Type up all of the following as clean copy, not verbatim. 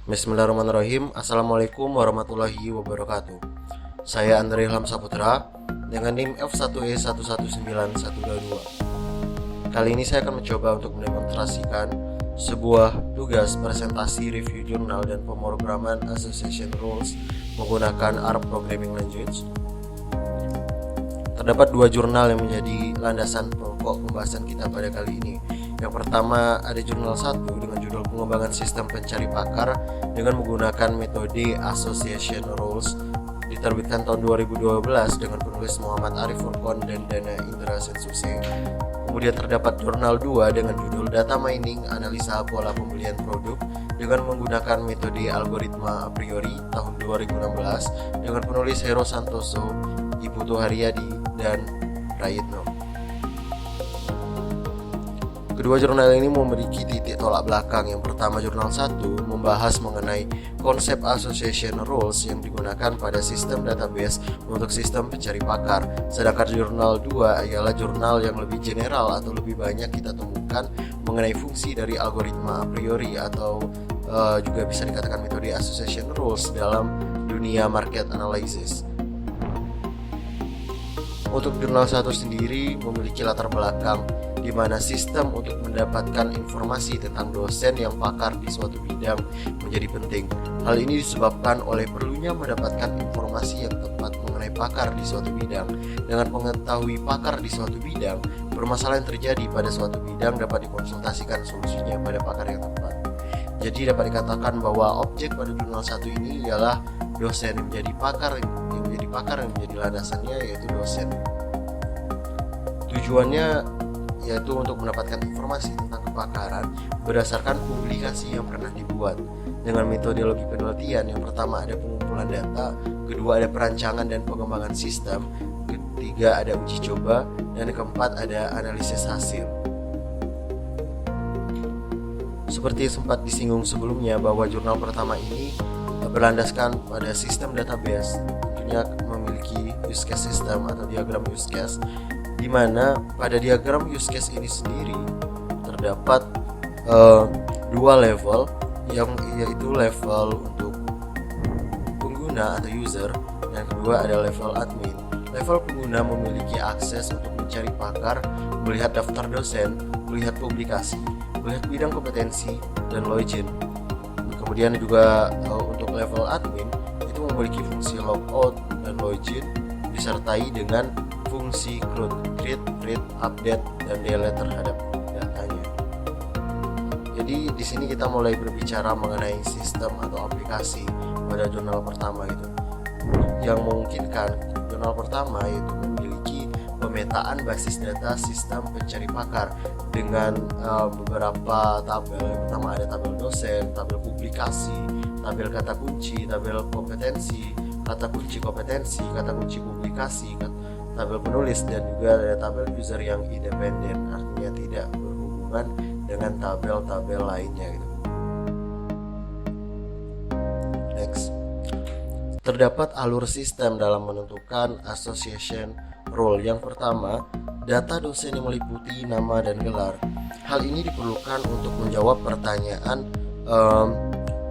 Bismillahirrahmanirrahim. Assalamualaikum warahmatullahi wabarakatuh. Saya Andre Ilham Saputra dengan NIM F1E119122. Kali ini saya akan mencoba untuk mendemonstrasikan sebuah tugas presentasi review jurnal dan pemrograman association rules menggunakan R Programming Language. Terdapat dua jurnal yang menjadi landasan pokok pembahasan kita pada kali ini. Yang pertama ada jurnal 1 dengan judul pengembangan sistem pencari pakar dengan menggunakan metode Association Rules, diterbitkan tahun 2012 dengan penulis Muhammad Arif Furqon dan Dana Indra Sensuse. Kemudian terdapat jurnal 2 dengan judul Data Mining Analisa Pola Pembelian Produk dengan menggunakan metode algoritma a priori tahun 2016 dengan penulis Hero Santoso, Ibu Tuharyadi, dan Prayitno. Kedua jurnal ini memiliki titik tolak belakang. Yang pertama, jurnal 1 membahas mengenai konsep association rules yang digunakan pada sistem database untuk sistem pencari pakar. Sedangkan jurnal 2 ialah jurnal yang lebih general atau lebih banyak kita temukan mengenai fungsi dari algoritma a priori atau juga bisa dikatakan metode association rules dalam dunia market analysis. Untuk jurnal 1 sendiri memiliki latar belakang di mana sistem untuk mendapatkan informasi tentang dosen yang pakar di suatu bidang menjadi penting. Hal ini disebabkan oleh perlunya mendapatkan informasi yang tepat mengenai pakar di suatu bidang. Dengan mengetahui pakar di suatu bidang, permasalahan yang terjadi pada suatu bidang dapat dikonsultasikan solusinya pada pakar yang tepat. Jadi dapat dikatakan bahwa objek pada jurnal 1 ini ialah dosen yang menjadi pakar yang menjadi landasannya yaitu dosen. Tujuannya yaitu untuk mendapatkan informasi tentang kepakaran berdasarkan publikasi yang pernah dibuat dengan metodologi penelitian. Yang pertama ada pengumpulan data, kedua ada perancangan dan pengembangan sistem, ketiga ada uji coba, dan keempat ada analisis hasil. Seperti sempat disinggung sebelumnya bahwa jurnal pertama ini berlandaskan pada sistem database, tentunya memiliki use case system atau diagram use case, di mana pada diagram use case ini sendiri terdapat dua level, yaitu level untuk pengguna atau user, dan kedua ada level admin. Level pengguna memiliki akses untuk mencari pakar, melihat daftar dosen, melihat publikasi, melihat bidang kompetensi, dan login. Kemudian juga untuk level admin itu memiliki fungsi logout dan login disertai dengan fungsi create, read, update, dan delete terhadap datanya. Jadi di sini kita mulai berbicara mengenai sistem atau aplikasi pada jurnal pertama itu. Yang memungkinkan jurnal pertama yaitu memiliki pemetaan basis data sistem pencari pakar dengan beberapa tabel. Yang pertama ada tabel dosen, tabel publikasi, tabel kata kunci, tabel kompetensi, kata kunci kompetensi, kata kunci publikasi, tabel penulis, dan juga ada tabel user yang independen, artinya tidak berhubungan dengan tabel-tabel lainnya gitu. Next. Terdapat alur sistem dalam menentukan association rule. Yang pertama, data dosen yang meliputi nama dan gelar. Hal ini diperlukan untuk menjawab pertanyaan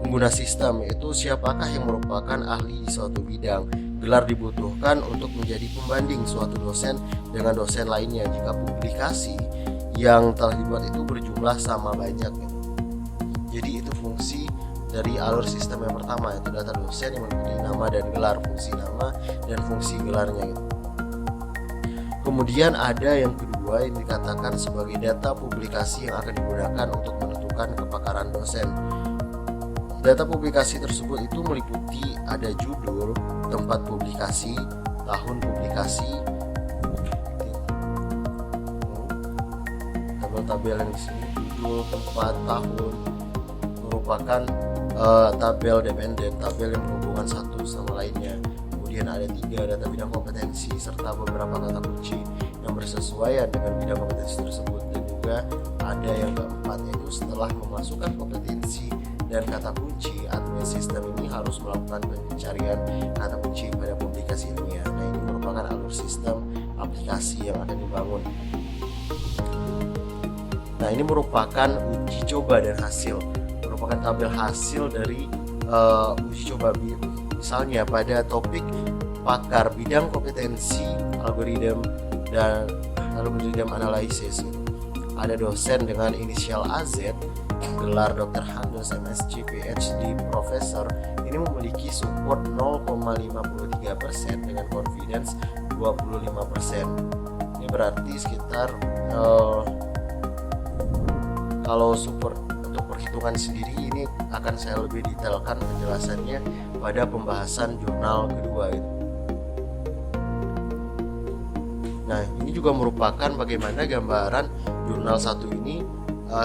pengguna sistem, yaitu siapakah yang merupakan ahli di suatu bidang. Gelar dibutuhkan untuk menjadi pembanding suatu dosen dengan dosen lainnya jika publikasi yang telah dibuat itu berjumlah sama banyak gitu. Jadi itu fungsi dari alur sistem yang pertama, yaitu data dosen yang meliputi nama dan gelar, fungsi nama dan fungsi gelarnya gitu. Kemudian ada yang kedua yang dikatakan sebagai data publikasi yang akan digunakan untuk menentukan kepakaran dosen. Data publikasi tersebut itu meliputi ada judul, tempat publikasi, tahun publikasi, tabel-tabel yang di sini judul, tempat, tahun merupakan tabel dependen, tabel yang berhubungan satu sama lainnya. Kemudian ada 3 data bidang kompetensi serta beberapa kata kunci yang bersesuaian dengan bidang kompetensi tersebut, dan juga ada yang keempat yaitu setelah memasukkan kompetensi dan kata kunci, admin sistem ini harus melakukan pencarian kata kunci pada publikasi ilmiah. Nah, ini merupakan alur sistem aplikasi yang akan dibangun. Nah, ini merupakan uji coba dan hasil. merupakan tabel hasil dari uji coba. Misalnya pada topik pakar bidang kompetensi algoritma dan algoritma analisis, ada dosen dengan inisial AZ, gelar Dr. Hanus MSc PhD Profesor, ini memiliki support 0,53% dengan confidence 25%. Ini berarti sekitar kalau support untuk perhitungan sendiri ini akan saya lebih detailkan penjelasannya pada pembahasan jurnal kedua itu. Nah, ini juga merupakan bagaimana gambaran jurnal 1 ini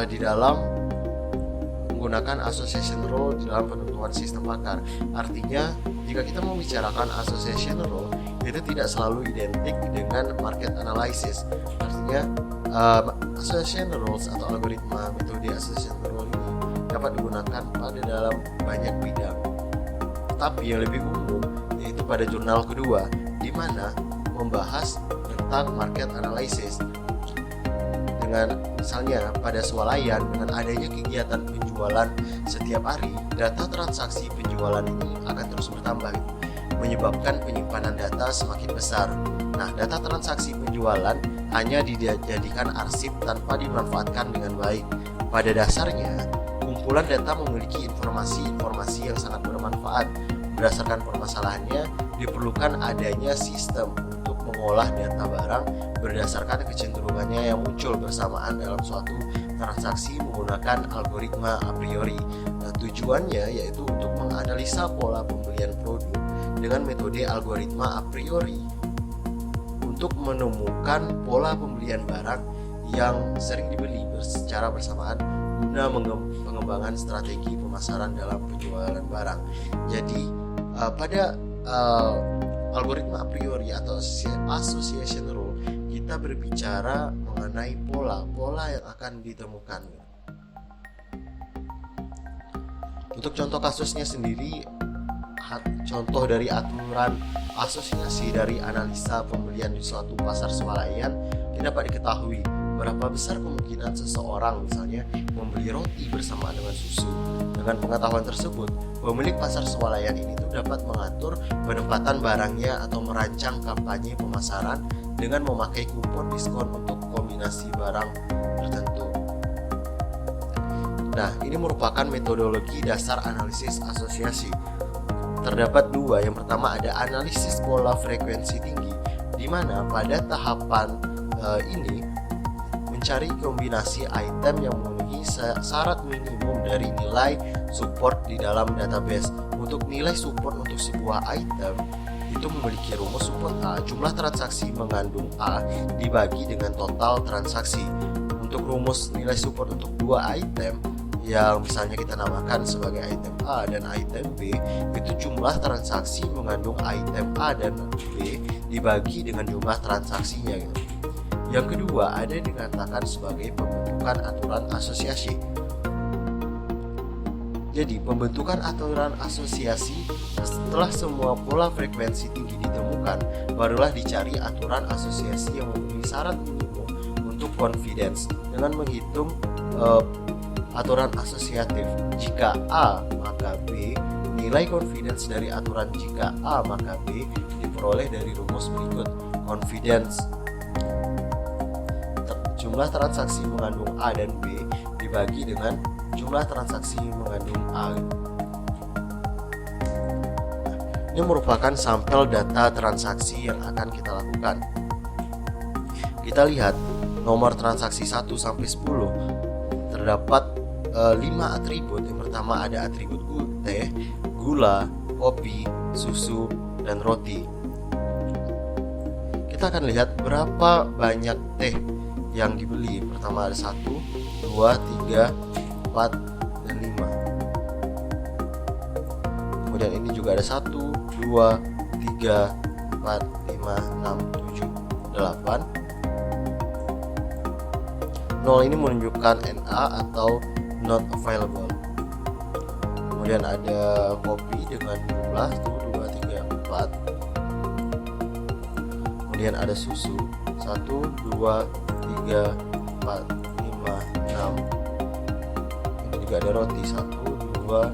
di dalam menggunakan association rule di dalam penentuan sistem pakar. Artinya, jika kita membicarakan association rule, itu tidak selalu identik dengan market analysis. Artinya, association rules atau algoritma metode association rule ini dapat digunakan pada dalam banyak bidang. Tapi yang lebih umum yaitu pada jurnal kedua, di mana membahas tentang market analysis. Dengan misalnya pada swalayan, dengan adanya kegiatan penjualan setiap hari, data transaksi penjualan ini akan terus bertambah, menyebabkan penyimpanan data semakin besar. Nah, data transaksi penjualan hanya dijadikan arsip tanpa dimanfaatkan dengan baik. Pada dasarnya, kumpulan data memiliki informasi-informasi yang sangat bermanfaat. Berdasarkan permasalahannya, diperlukan adanya sistem untuk mengolah data barang berdasarkan kecenderungannya yang muncul bersamaan dalam suatu transaksi menggunakan algoritma a priori. Nah, tujuannya yaitu untuk menganalisa pola pembelian produk dengan metode algoritma a priori untuk menemukan pola pembelian barang yang sering dibeli secara bersamaan guna pengembangan strategi pemasaran dalam penjualan barang. Jadi pada algoritma a priori atau association rule, kita berbicara mengenai pola yang akan ditemukan. Untuk contoh kasusnya sendiri, contoh dari aturan asosiasi dari analisa pembelian di suatu pasar swalayan, tidak dapat diketahui berapa besar kemungkinan seseorang misalnya membeli roti bersamaan dengan susu. Dengan pengetahuan tersebut, pemilik pasar swalayan ini tuh dapat mengatur penempatan barangnya atau merancang kampanye pemasaran dengan memakai kupon diskon untuk kombinasi barang tertentu. Nah, ini merupakan metodologi dasar analisis asosiasi. Terdapat dua. Yang pertama ada analisis pola frekuensi tinggi, di mana pada tahapan ini mencari kombinasi item yang memenuhi syarat minimum dari nilai support di dalam database. Untuk nilai support untuk sebuah item itu memiliki rumus support A, jumlah transaksi mengandung A dibagi dengan total transaksi. Untuk rumus nilai support untuk dua item yang misalnya kita namakan sebagai item A dan item B, itu jumlah transaksi mengandung item A dan B dibagi dengan jumlah transaksinya gitu. Yang kedua ada dikatakan sebagai pembentukan aturan asosiasi. Jadi pembentukan aturan asosiasi, setelah semua pola frekuensi tinggi ditemukan, barulah dicari aturan asosiasi yang memenuhi syarat minimum untuk confidence dengan menghitung aturan asosiatif. Jika A maka B, nilai confidence dari aturan jika A maka B diperoleh dari rumus berikut. Confidence jumlah transaksi mengandung A dan B dibagi dengan jumlah transaksi mengandung A. Ini merupakan sampel data transaksi yang akan kita lakukan. Kita lihat nomor transaksi 1 sampai 10. Terdapat 5 atribut. Yang pertama ada atribut teh, gula, kopi, susu, dan roti. Kita akan lihat berapa banyak teh yang dibeli. Pertama ada 1, 2, 3, 4, dan 5. Kemudian ini juga ada 1, 2, 3, 4, 5, 6, 7, 8. 0 ini menunjukkan NA atau not available. Kemudian ada kopi dengan jumlah 1, 2, 3, 4. Kemudian ada susu 1, 2, 3, 4, 5, 6. Ini juga ada roti 1, 2,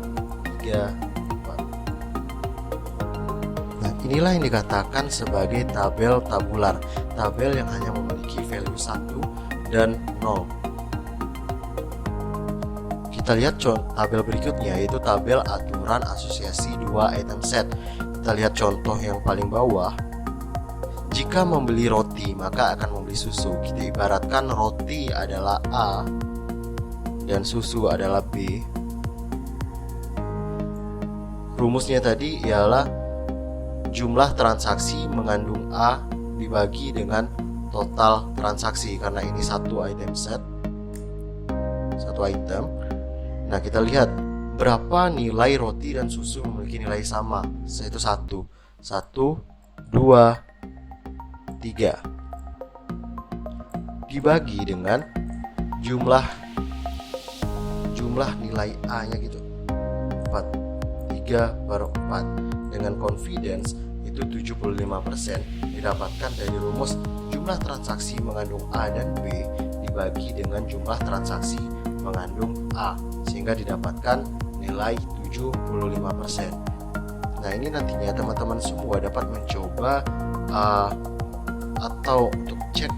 3, 4. Nah, inilah yang dikatakan sebagai tabel tabular, tabel yang hanya memiliki value 1 dan 0. Kita lihat tabel berikutnya, yaitu tabel aturan asosiasi 2 item set. Kita lihat contoh yang paling bawah. Jika membeli roti, maka akan membeli susu. Kita ibaratkan roti adalah A dan susu adalah B. Rumusnya tadi ialah jumlah transaksi mengandung A dibagi dengan total transaksi, karena ini satu item set, satu item. Nah, kita lihat berapa nilai roti dan susu memiliki nilai sama, yaitu 1, 2, 3 dibagi dengan jumlah nilai A-nya gitu, 4, 3/4. Dengan confidence itu 75% didapatkan dari rumus jumlah transaksi mengandung A dan B dibagi dengan jumlah transaksi mengandung A, sehingga didapatkan nilai 75%. Nah, ini nantinya teman-teman semua dapat mencoba atau untuk cek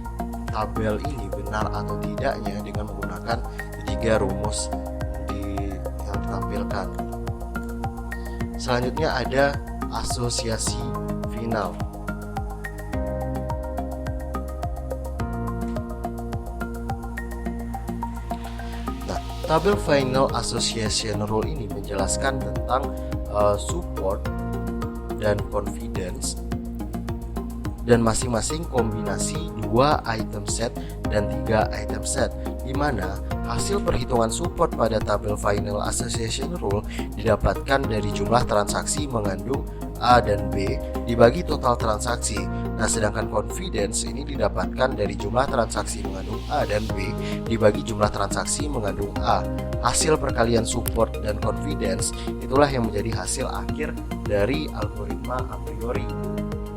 tabel ini benar atau tidaknya dengan menggunakan ketiga rumus yang ditampilkan. Selanjutnya ada asosiasi final. Nah, tabel final association rule ini menjelaskan tentang support dan confidence, dan masing-masing kombinasi 2 item set dan 3 item set, di mana hasil perhitungan support pada tabel final association rule didapatkan dari jumlah transaksi mengandung A dan B dibagi total transaksi. Nah, sedangkan confidence ini didapatkan dari jumlah transaksi mengandung A dan B dibagi jumlah transaksi mengandung A. Hasil perkalian support dan confidence itulah yang menjadi hasil akhir dari algoritma a priori.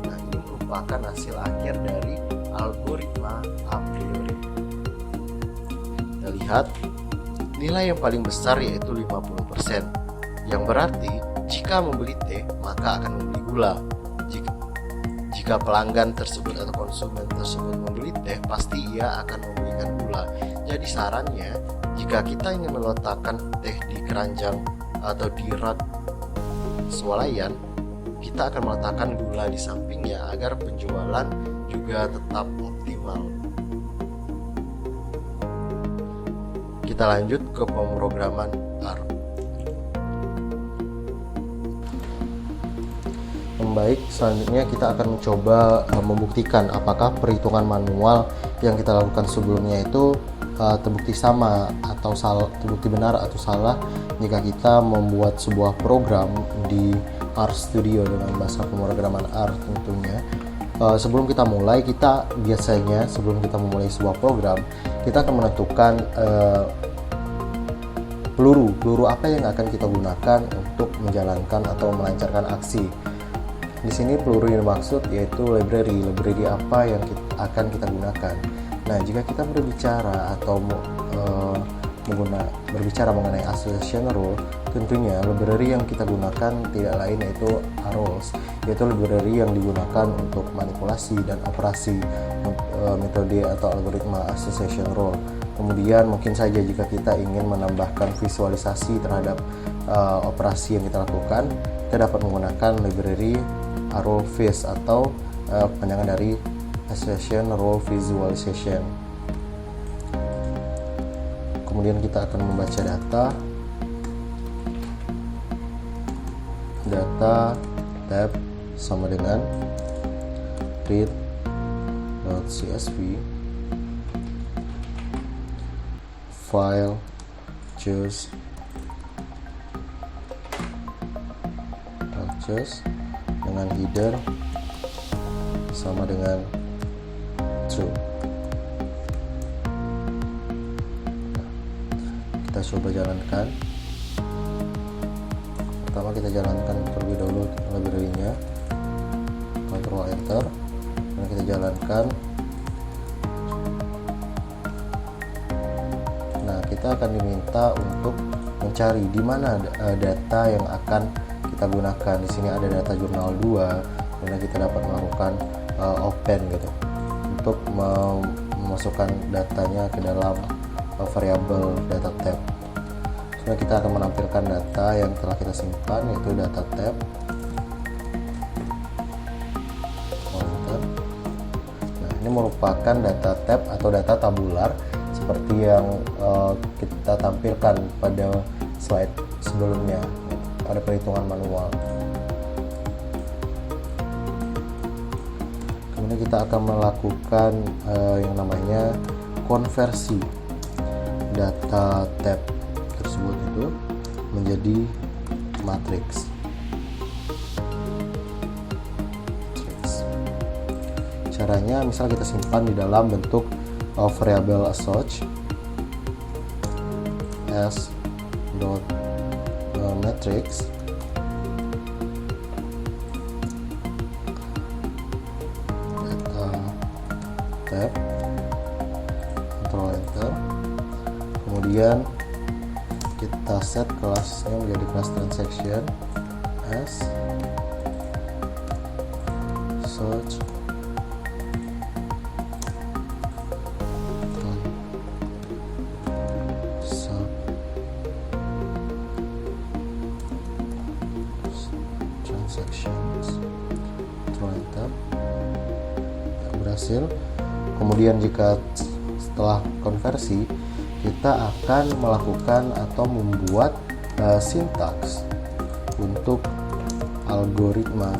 Nah, ini merupakan hasil akhir dari algoritma a priori. Kita lihat nilai yang paling besar yaitu 50%, yang berarti jika membeli teh maka akan membeli gula. Jika pelanggan tersebut atau konsumen tersebut membeli teh, pasti ia akan membelikan gula. Jadi sarannya, jika kita ingin meletakkan teh di keranjang atau di rak swalayan, kita akan meletakkan gula di sampingnya agar penjualan juga tetap optimal. Kita lanjut ke pemrograman R. Baik, selanjutnya kita akan mencoba membuktikan apakah perhitungan manual yang kita lakukan sebelumnya itu terbukti sama atau salah, terbukti benar atau salah jika kita membuat sebuah program di R Studio dengan bahasa pemrograman R tentunya. Sebelum kita mulai, sebelum kita memulai sebuah program, kita akan menentukan peluru apa yang akan kita gunakan untuk menjalankan atau melancarkan aksi. Di sini peluru yang dimaksud yaitu library apa yang akan kita gunakan. Nah, jika kita berbicara atau berbicara mengenai association rule, tentunya library yang kita gunakan tidak lain yaitu arrows, yaitu library yang digunakan untuk manipulasi dan operasi metode atau algoritma association rule. Kemudian mungkin saja jika kita ingin menambahkan visualisasi terhadap operasi yang kita lakukan, kita dapat menggunakan library arrowvis atau panjangan dari association rule visualization. Kemudian kita akan membaca data tab sama dengan read.csv file choose dengan header sama dengan true. Kita coba jalankan. Pertama kita jalankan terlebih dahulu library-nya, Ctrl Enter, dan kita jalankan. Nah, kita akan diminta untuk mencari di mana data yang akan kita gunakan. Di sini ada data jurnal 2, kemudian kita dapat melakukan open gitu untuk memasukkan datanya ke dalam variabel data tab. Selanjutnya kita akan menampilkan data yang telah kita simpan, yaitu data tab. Nah, ini merupakan data tab atau data tabular seperti yang kita tampilkan pada slide sebelumnya pada perhitungan manual. Kemudian kita akan melakukan yang namanya konversi data tab tersebut itu menjadi matriks. Caranya, misal kita simpan di dalam bentuk variabel assoc as dot matrix data tab, Ctrl Enter, kemudian kita set kelasnya menjadi kelas transaction as search transactions. Berhasil. Kemudian jika setelah konversi, kita akan melakukan atau membuat sintaks untuk algoritma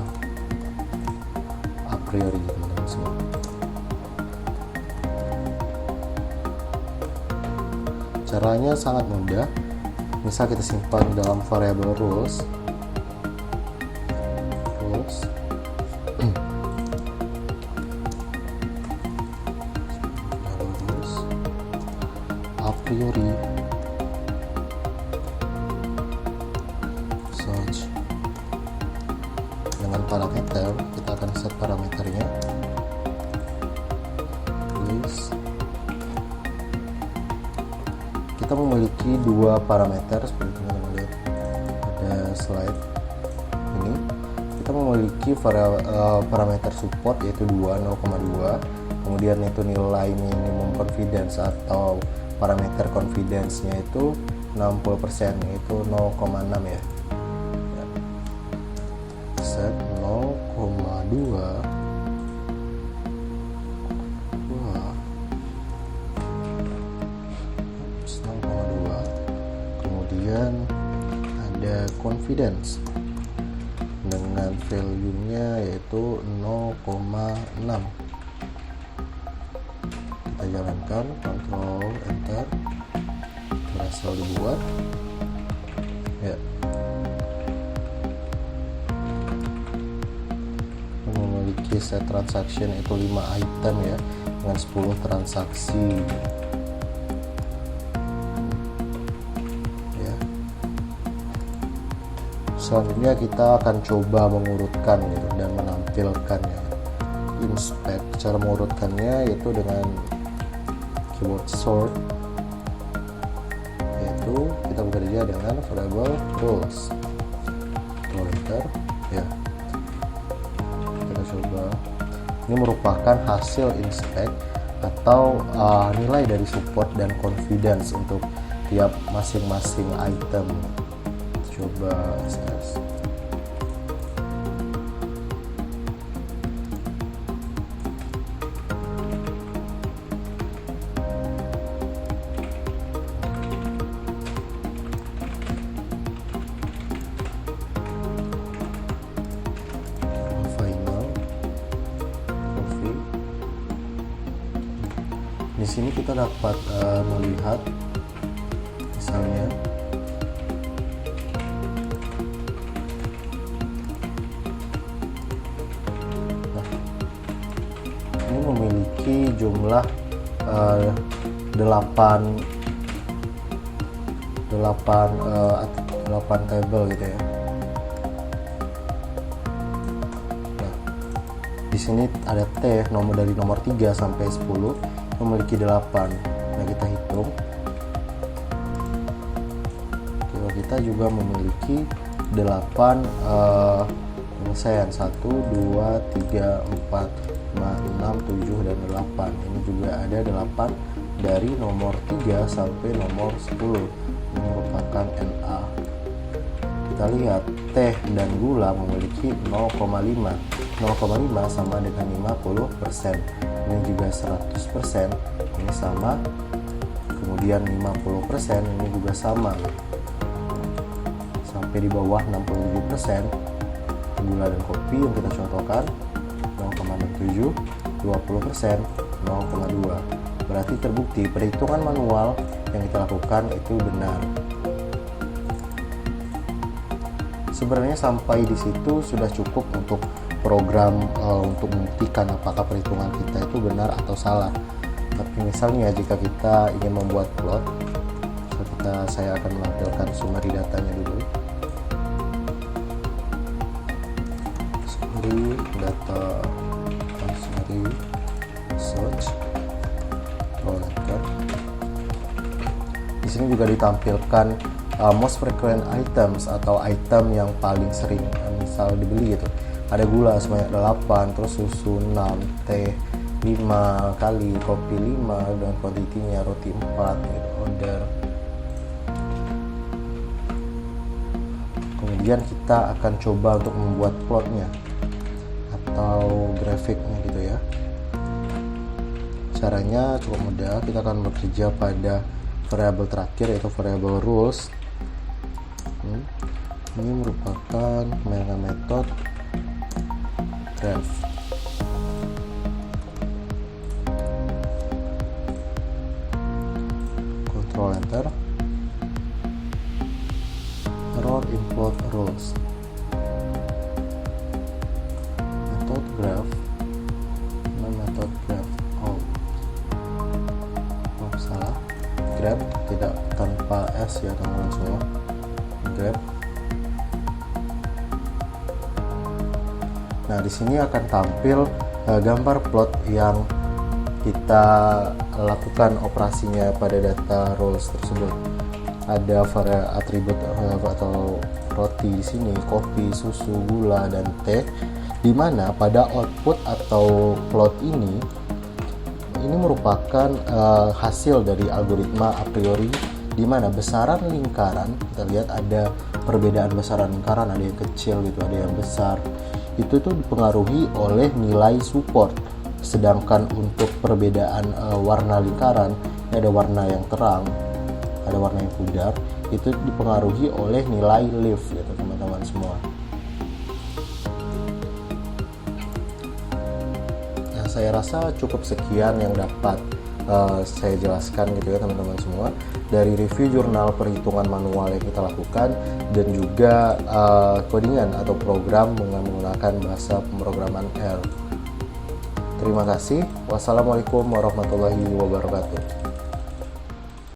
a priori, teman-teman semua. Caranya sangat mudah. Misal kita simpan dalam variabel rules a priori search dengan parameter, kita akan set parameternya list. Kita memiliki dua parameter seperti teman-teman lihat pada slide ini. Kita memiliki parameter support yaitu 0,2, kemudian itu nilai minimum confidence atau parameter confidence-nya itu 60%, yaitu 0,6 ya. Set 0,2 kemudian ada confidence dengan value-nya yaitu 0,6. Kita jalankan, Ctrl Enter, berhasil dibuat ya. Memiliki set transaction itu 5 item ya, dengan 10 transaksi ya. Selanjutnya kita akan coba mengurutkan gitu dan menampilkannya. Inspect, cara mengurutkannya yaitu dengan keyword sort, yaitu kita bekerja dengan variable rules. Enter ya. Kita coba. Ini merupakan hasil inspect atau nilai dari support dan confidence untuk tiap masing-masing item. Coba SS. Di sini kita dapat melihat misalnya ini memiliki jumlah 8 table gitu ya. Nah, di sini ada T dari nomor 3 sampai 10 memiliki 8. Nah, kita hitung. Oke, kita juga memiliki 8 penyelesaian 1, 2, 3, 4, 5, 6, 7, dan 8. Ini juga ada 8 dari nomor 3 sampai nomor 10. Ini merupakan Na. Kita lihat teh dan gula memiliki 0,5. 0,5 sama dengan 50%. Ini juga 100%. Ini sama. Kemudian 50% ini juga sama. Sampai di bawah 67%. Gula dan kopi yang kita contohkan 0,67, 20%, 0,2. Berarti terbukti perhitungan manual yang kita lakukan itu benar. Sebenarnya sampai di situ sudah cukup untuk program untuk membuktikan apakah perhitungan kita itu benar atau salah. Tapi misalnya jika kita ingin membuat plot, saya akan menampilkan summary datanya dulu. Summary data, summary search, enter. Di sini juga ditampilkan most frequent items atau item yang paling sering misal dibeli gitu. Ada gula sebanyak 8, terus susu 6, teh 5 kali, kopi 5, dan kuantitinya roti 4 gitu, order. Kemudian kita akan coba untuk membuat plotnya atau grafiknya gitu ya. Caranya cukup mudah, kita akan bekerja pada variabel terakhir yaitu variabel rules. Ini merupakan menggunakan metode graph. Control enter. Error in plot rules. Method graph. Method graph. Salah. Graph tidak tanpa s ya teman-teman semua. Graph. Nah, di sini akan tampil gambar plot yang kita lakukan operasinya pada data rows tersebut. Ada atribut atau roti di sini, kopi, susu, gula, dan teh. Di mana pada output atau plot ini merupakan hasil dari algoritma a priori, di mana besaran lingkaran, kita lihat ada perbedaan besaran lingkaran, ada yang kecil gitu, ada yang besar. Itu tuh dipengaruhi oleh nilai support. Sedangkan untuk perbedaan warna lingkaran, ada warna yang terang, ada warna yang pudar, itu dipengaruhi oleh nilai leaf gitu teman-teman semua. Nah, saya rasa cukup sekian yang dapat saya jelaskan gitu ya teman-teman semua, dari review jurnal perhitungan manual yang kita lakukan dan juga codingan atau program dengan menggunakan bahasa pemrograman R. Terima kasih. Wassalamualaikum warahmatullahi wabarakatuh.